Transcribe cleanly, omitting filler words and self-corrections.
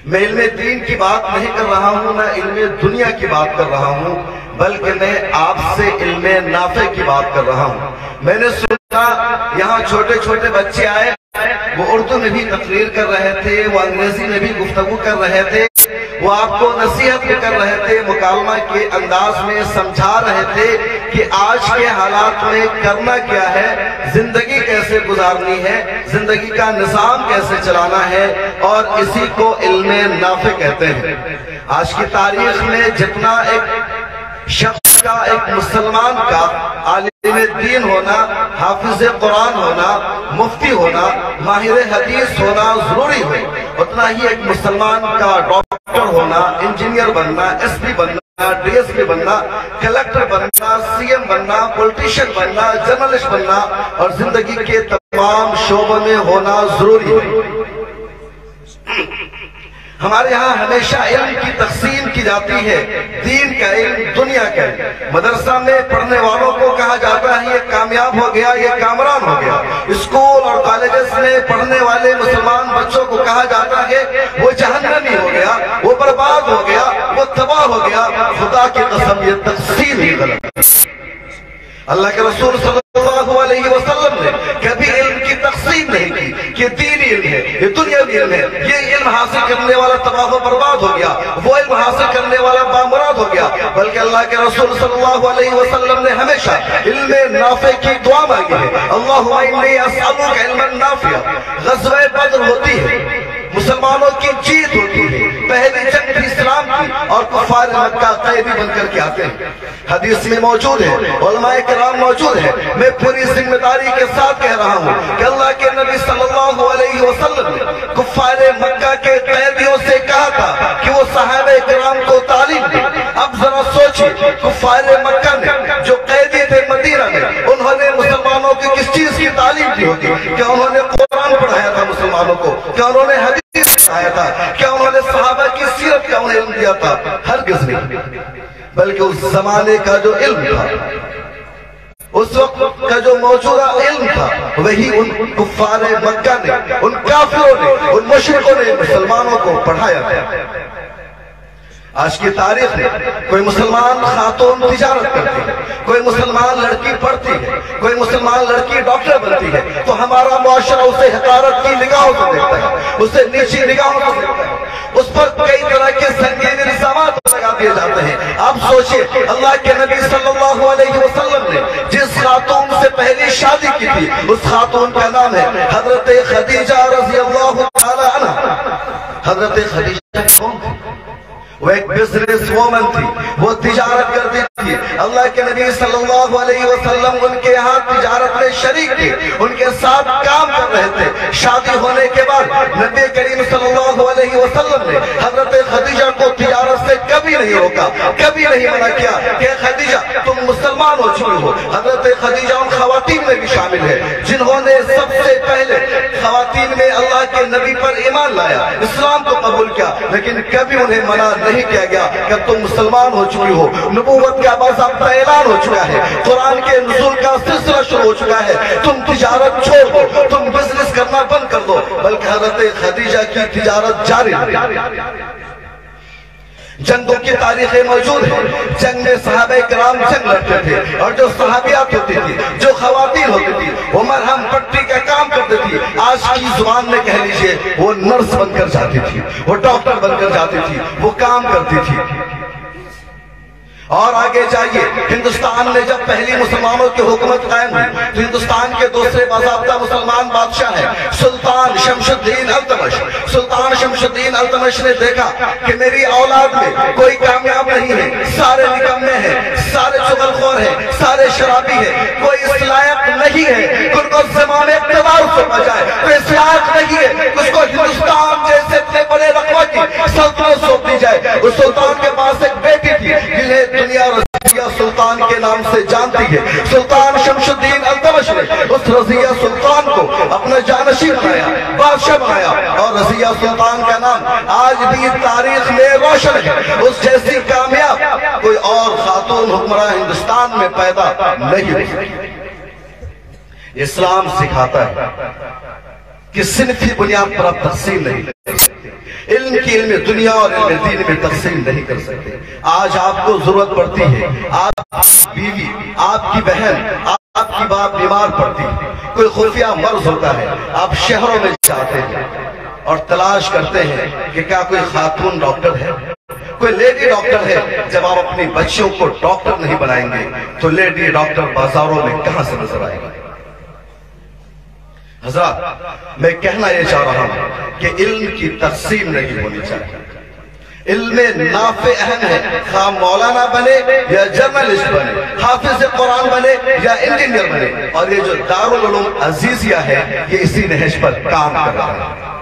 میں علم دین کی بات نہیں کر رہا ہوں، نہ علم دنیا کی بات کر رہا ہوں، بلکہ میں آپ سے علم نافع کی بات کر رہا ہوں۔ میں نے سنا یہاں چھوٹے چھوٹے بچے آئے، وہ اردو میں بھی تقریر کر رہے تھے، وہ انگریزی میں بھی گفتگو کر رہے تھے، وہ آپ کو نصیحت بھی کر رہے تھے، مکالمہ کے انداز میں سمجھا رہے تھے کہ آج کے حالات میں کرنا کیا ہے، زندگی کیسے گزارنی ہے، زندگی کا نظام کیسے چلانا ہے، اور اسی کو علم نافع کہتے ہیں۔ آج کی تاریخ میں جتنا ایک شخص کا، ایک مسلمان کا عالم دین ہونا، حافظ قرآن ہونا، مفتی ہونا، ماہر حدیث ہونا ضروری ہے، اتنا ہی ایک مسلمان کا ڈاکٹر ہونا، انجینئر بننا، ایس پی بننا، ڈی ایس پی بننا، کلیکٹر بننا، سی ایم بننا، پولیٹیشین بننا، جرنلسٹ بننا اور زندگی کے تمام شعبوں میں ہونا ضروری ہے۔ ہمارے یہاں ہمیشہ علم کی تقسیم کی جاتی ہے، دین کا علم، دنیا کا علم۔ مدرسہ میں پڑھنے والوں کو کہا جاتا ہے یہ کامیاب ہو گیا، یہ کامران ہو گیا۔ اسکول اور کالجز میں پڑھنے والے مسلمان بچوں کو کہا جاتا ہے وہ جہنمی ہو گیا، وہ برباد ہو گیا، وہ تباہ ہو گیا۔ خدا کی قسم یہ تقسیم ہی غلط ہے۔ اللہ کے رسول صلی اللہ علیہ وسلم نے کبھی علم کی تقسیم نہیں کی کہ دینی علم ہے، یہ دنیاوی علم ہے، یہ علم حاصل کرنے والا تباہ و برباد ہو گیا، وہ علم حاصل کرنے والا بامراد ہو گیا، بلکہ اللہ کے رسول صلی اللہ علیہ وسلم نے ہمیشہ علم نافع کی دعا مانگی ہے۔ اللہم انی اسألک علما نافعا۔ غزوہ بدر ہوتی ہے، مسلمانوں کی جیت ہوتی ہے، پہلی جنگ بھی اسلام کی، اور کفار مکہ قیدی بن کر کے آتے ہیں۔ حدیث میں موجود ہے، علماء کرام موجود ہے، میں پوری ذمہ داری کے ساتھ کہہ رہا ہوں کہ اللہ کے نبی صلی اللہ علیہ وسلم نے کفار مکہ کے قیدیوں سے کہا تھا کہ وہ صحابہ کرام کو تعلیم دیں۔ اب ذرا سوچیں، کفار مکہ نے جو قیدی تھے مدینہ میں، انہوں نے مسلمانوں کی کس چیز کی تعلیم دی ہوتی؟ کیا انہوں نے قرآن پڑھایا تھا مسلمانوں کو؟ کیا انہوں نے حدیث پڑھایا تھا؟ کیا انہوں نے صحابہ کی سیرت کا انہیں علم دیا تھا؟ ہرگز نہیں، بلکہ اس زمانے کا جو علم تھا، اس وقت کا جو موجودہ علم تھا، وہی ان کفار مکہ نے، ان کافروں نے، ان مشرکوں نے مسلمانوں کو پڑھایا تھا۔ آج کی تاریخ میں کوئی مسلمان خاتون تجارت کرتی ہے، کوئی مسلمان لڑکی پڑھتی ہے، کوئی مسلمان لڑکی ڈاکٹر بنتی ہے، تو ہمارا معاشرہ اسے حقارت کی نگاہوں سے دیکھتا ہے، اسے نیچی نگاہوں سے دیکھتا ہے، اس پر کئی طرح کے سنگین الزامات لگا دیے جاتے ہیں۔ آپ سوچئے، اللہ کے نبی صلی اللہ علیہ وسلم نے جس خاتون سے پہلی شادی کی تھی، اس خاتون کا نام ہے حضرت خدیجہ رضی اللہ تعالی عنہ۔ حضرت خدیجہ کون تھی؟ وہ ایک بزنس وومن تھی، وہ تجارت کرتی تھی۔ اللہ کے نبی صلی اللہ علیہ وسلم ان کے ہاں تجارت میں شریک تھے، ان کے ساتھ کام کر رہے تھے۔ شادی ہونے کے بعد نبی کریم صلی اللہ علیہ وسلم نے حضرت خدیجہ کو تجارت سے کبھی نہیں روکا، کبھی نہیں منع کیا کہ خدیجہ تم مسلمان ہو چکی ہو۔ حضرت خدیجہ ان خواتین میں بھی شامل ہے جنہوں نے سب سے پہلے خواتین میں اللہ کے نبی پر ایمان لایا، اسلام کو قبول کیا، لیکن کبھی انہیں منع نہیں کیا گیا کہ تم مسلمان ہو چکی ہو، نبوت کا باضابطہ اعلان ہو چکا ہے، قرآن کے نزول کا سلسلہ شروع ہو چکا ہے، تم تجارت چھوڑ دو، تم بزنس کرنا بند کر دو۔ بلکہ حضرت خدیجہ کی تجارت جاری ہے۔ جنگوں کی تاریخیں موجود ہیں، جنگ میں صحابہ کرام جنگ لڑتے تھے، اور جو صحابیات ہوتی تھی، جو خواتین ہوتی تھی، وہ مرہم پٹی کا کام کرتی تھی۔ آج کی زبان میں کہہ لیجئے وہ نرس بن کر جاتی تھی، وہ ڈاکٹر بن کر جاتی تھی، وہ کام کرتی تھی۔ اور آگے جائیے، ہندوستان میں جب پہلی مسلمانوں کی حکومت قائم ہوئی تو ہندوستان کے دوسرے باضابطہ مسلمان بادشاہ ہیں سلطان شمس الدین التمش۔ سلطان شمس الدین التمش نے دیکھا کہ میری اولاد میں کوئی کامیاب نہیں ہے، سارے نکمے ہیں، سارے چغل خور ہیں، سارے شرابی ہیں، کوئی اس لائق نہیں ہے ان کو زمام اقتدار سے بجائے، کوئی اس لائق نہیں ہے اس کو ہندوستان جیسے اتنے بڑے رقبہ کی سلطنت سونپ دی جائے۔ اس سلطان کے پاس ایک بیٹی تھی جنہیں دنیا رضیہ سلطان کے نام سے جانتی ہے۔ سلطان شمس الدین التمش نے اس رضیہ سلطان کو اپنا جانشین بنایا، بادشاہ بنایا، اور رضیہ سلطان کا نام آج بھی تاریخ میں روشن ہے۔ اس جیسی کامیاب کوئی اور خاتون حکمراں ہندوستان میں پیدا نہیں ہوئی۔ اسلام سکھاتا ہے کہ صنفی بنیاد پر اب تقسیم نہیں، علم کی علم دنیا اور علم دین میں تقسیم نہیں کر سکتے۔ آج آپ کو ضرورت پڑتی ہے، آپ کی بیوی، آپ کی بہن، آپ کی باپ بیمار پڑتی ہے، کوئی خفیہ مرض ہوتا ہے، آپ شہروں میں جاتے ہیں اور تلاش کرتے ہیں کہ کیا کوئی خاتون ڈاکٹر ہے، کوئی لیڈی ڈاکٹر ہے۔ جب آپ اپنی بچیوں کو ڈاکٹر نہیں بنائیں گے تو لیڈی ڈاکٹر بازاروں میں کہاں سے نظر آئے گا؟ حضرات، میں کہنا یہ چاہ رہا ہوں کہ علم کی تقسیم نہیں ہونی چاہیے۔ علم نافع اہم ہے، خواہ مولانا بنے یا جرنلسٹ بنے، حافظ قرآن بنے یا انجینئر بنے، اور یہ جو دارالعلوم عزیزیہ ہے یہ اسی نہج پر کام کر رہا ہے۔